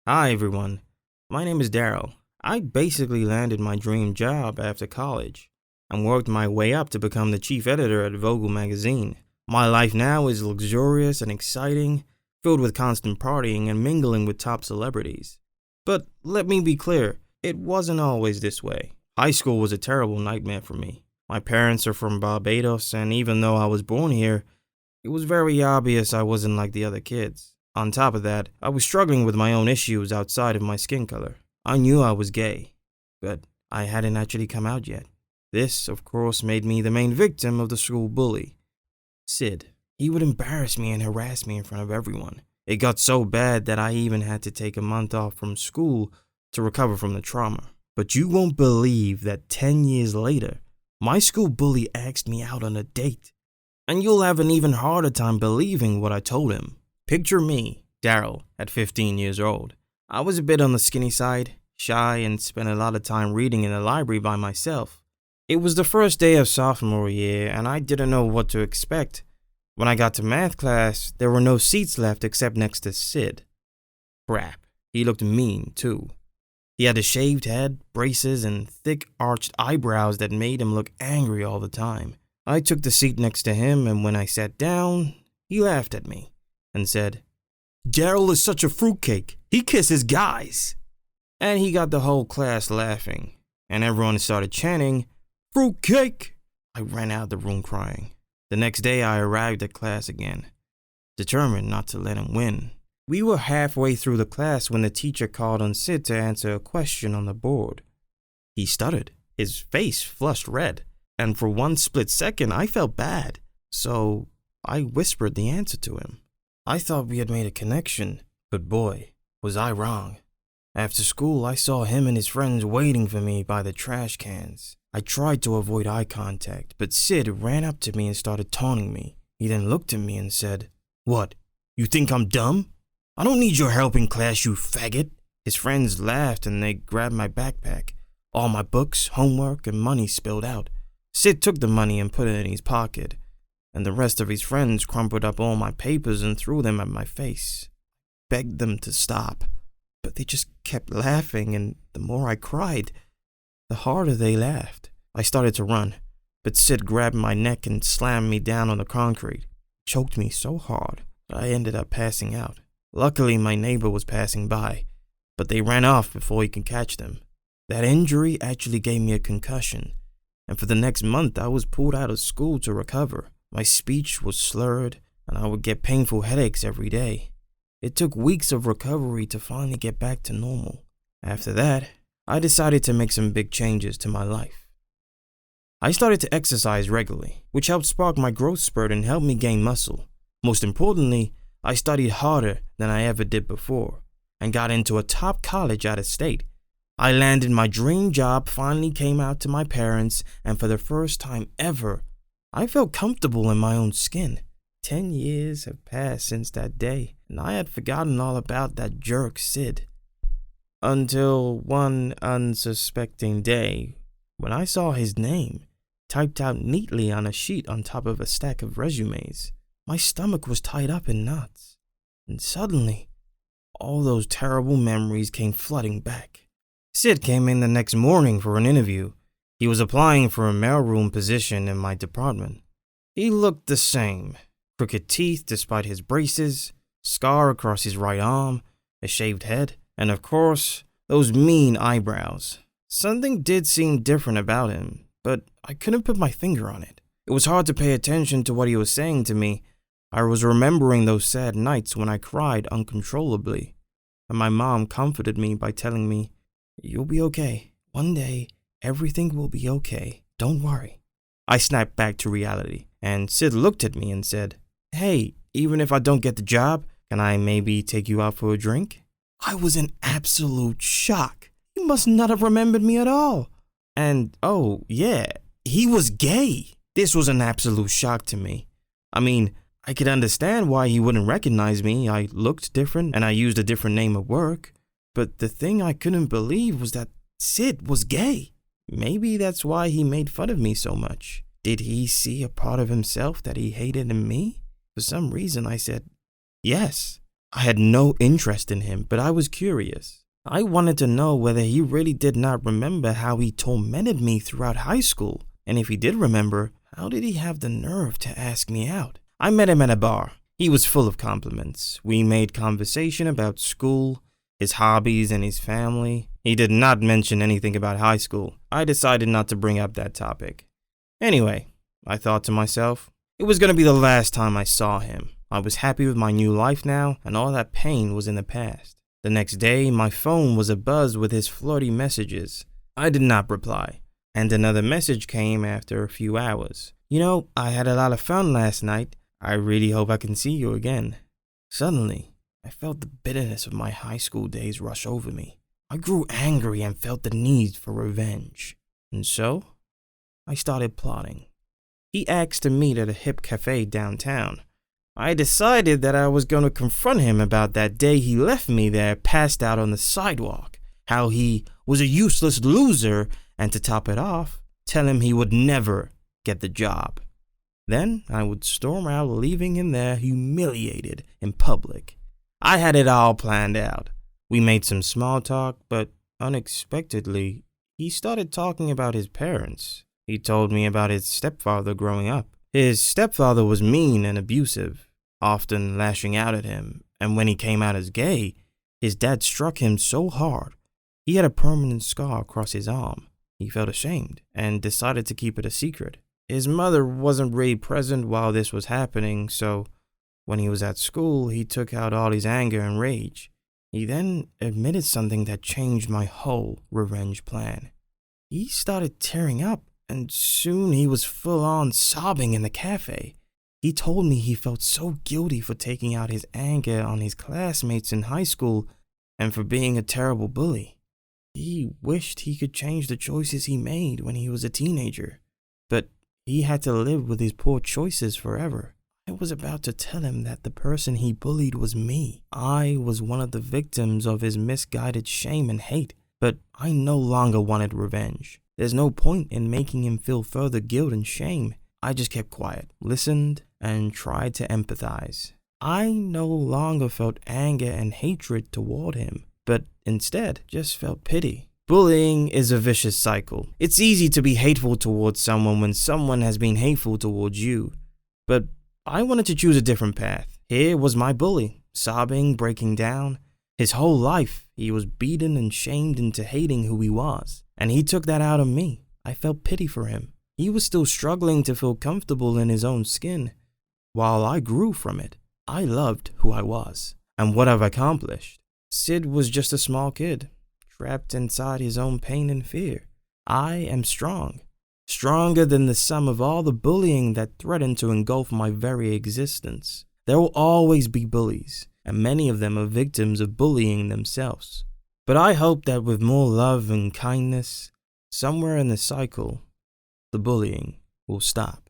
Hi everyone, my name is Daryl. I basically landed my dream job after college and worked my way up to become the chief editor at Vogue magazine. My life now is luxurious and exciting, filled with constant partying and mingling with top celebrities. But let me be clear, it wasn't always this way. High school was a terrible nightmare for me. My parents are from Barbados, and even though I was born here, it was very obvious I wasn't like the other kids. On top of that, I was struggling with my own issues outside of my skin color. I knew I was gay, but I hadn't actually come out yet. This, of course, made me the main victim of the school bully, Sid. He would embarrass me and harass me in front of everyone. It got so bad that I even had to take a month off from school to recover from the trauma. But you won't believe that 10 years later, my school bully asked me out on a date. And you'll have an even harder time believing what I told him. Picture me, Daryl, at 15 years old. I was a bit on the skinny side, shy, and spent a lot of time reading in the library by myself. It was the first day of sophomore year, and I didn't know what to expect. When I got to math class, there were no seats left except next to Sid. Crap, he looked mean, too. He had a shaved head, braces, and thick arched eyebrows that made him look angry all the time. I took the seat next to him, and when I sat down, he laughed at me and said, "Daryl is such a fruitcake. He kisses guys." And he got the whole class laughing, and everyone started chanting, "Fruitcake!" I ran out of the room crying. The next day, I arrived at class again, determined not to let him win. We were halfway through the class when the teacher called on Sid to answer a question on the board. He stuttered, his face flushed red, and for one split second, I felt bad, so I whispered the answer to him. I thought we had made a connection, but boy, was I wrong. After school, I saw him and his friends waiting for me by the trash cans. I tried to avoid eye contact, but Sid ran up to me and started taunting me. He then looked at me and said, "What, you think I'm dumb? I don't need your help in class, you faggot." His friends laughed and they grabbed my backpack. All my books, homework, and money spilled out. Sid took the money and put it in his pocket, and the rest of his friends crumpled up all my papers and threw them at my face. Begged them to stop, but they just kept laughing, and the more I cried, the harder they laughed. I started to run, but Sid grabbed my neck and slammed me down on the concrete. Choked me so hard that I ended up passing out. Luckily, my neighbor was passing by, but they ran off before he could catch them. That injury actually gave me a concussion, and for the next month I was pulled out of school to recover. My speech was slurred, and I would get painful headaches every day. It took weeks of recovery to finally get back to normal. After that, I decided to make some big changes to my life. I started to exercise regularly, which helped spark my growth spurt and helped me gain muscle. Most importantly, I studied harder than I ever did before, and got into a top college out of state. I landed my dream job, finally came out to my parents, and for the first time ever, I felt comfortable in my own skin. 10 years have passed since that day, and I had forgotten all about that jerk Sid. Until one unsuspecting day, when I saw his name typed out neatly on a sheet on top of a stack of resumes. My stomach was tied up in knots, and suddenly, all those terrible memories came flooding back. Sid came in the next morning for an interview. He was applying for a mailroom position in my department. He looked the same. Crooked teeth despite his braces, scar across his right arm, a shaved head, and of course, those mean eyebrows. Something did seem different about him, but I couldn't put my finger on it. It was hard to pay attention to what he was saying to me. I was remembering those sad nights when I cried uncontrollably, and my mom comforted me by telling me, "You'll be okay. One day, everything will be okay. Don't worry." I snapped back to reality, and Sid looked at me and said, "Hey, even if I don't get the job, can I maybe take you out for a drink?" I was in absolute shock. He must not have remembered me at all. And, oh, yeah, he was gay. This was an absolute shock to me. I mean, I could understand why he wouldn't recognize me. I looked different, and I used a different name at work. But the thing I couldn't believe was that Sid was gay. Maybe that's why he made fun of me so much. Did he see a part of himself that he hated in me? For some reason, I said, "Yes, I had no interest in him, but I was curious. I wanted to know whether he really did not remember how he tormented me throughout high school, and if he did remember, how did he have the nerve to ask me out? I met him at a bar. He was full of compliments. We made conversation about school, his hobbies, and his family. He did not mention anything about high school. I decided not to bring up that topic. Anyway, I thought to myself, it was going to be the last time I saw him. I was happy with my new life now, and all that pain was in the past. The next day, my phone was abuzz with his flirty messages. I did not reply, and another message came after a few hours. You know, I had a lot of fun last night. I really hope I can see you again. Suddenly, I felt the bitterness of my high school days rush over me. I grew angry and felt the need for revenge. And so, I started plotting. He asked to meet at a hip cafe downtown. I decided that I was going to confront him about that day he left me there passed out on the sidewalk, how he was a useless loser, and to top it off, tell him he would never get the job. Then I would storm out, leaving him there humiliated in public. I had it all planned out. We made some small talk, but unexpectedly, he started talking about his parents. He told me about his stepfather growing up. His stepfather was mean and abusive, often lashing out at him, and when he came out as gay, his dad struck him so hard, he had a permanent scar across his arm. He felt ashamed and decided to keep it a secret. His mother wasn't really present while this was happening, so when he was at school, he took out all his anger and rage. He then admitted something that changed my whole revenge plan. He started tearing up, and soon he was full-on sobbing in the cafe. He told me he felt so guilty for taking out his anger on his classmates in high school and for being a terrible bully. He wished he could change the choices he made when he was a teenager, but he had to live with his poor choices forever. I was about to tell him that the person he bullied was me. I was one of the victims of his misguided shame and hate, but I no longer wanted revenge. There's no point in making him feel further guilt and shame. I just kept quiet, listened, and tried to empathize. I no longer felt anger and hatred toward him, but instead just felt pity. Bullying is a vicious cycle. It's easy to be hateful towards someone when someone has been hateful towards you. But I wanted to choose a different path. Here was my bully, sobbing, breaking down. His whole life, he was beaten and shamed into hating who he was. And he took that out on me. I felt pity for him. He was still struggling to feel comfortable in his own skin. While I grew from it, I loved who I was and what I've accomplished. Sid was just a small kid, trapped inside his own pain and fear. I am strong, stronger than the sum of all the bullying that threatened to engulf my very existence. There will always be bullies, and many of them are victims of bullying themselves. But I hope that with more love and kindness, somewhere in the cycle, the bullying will stop.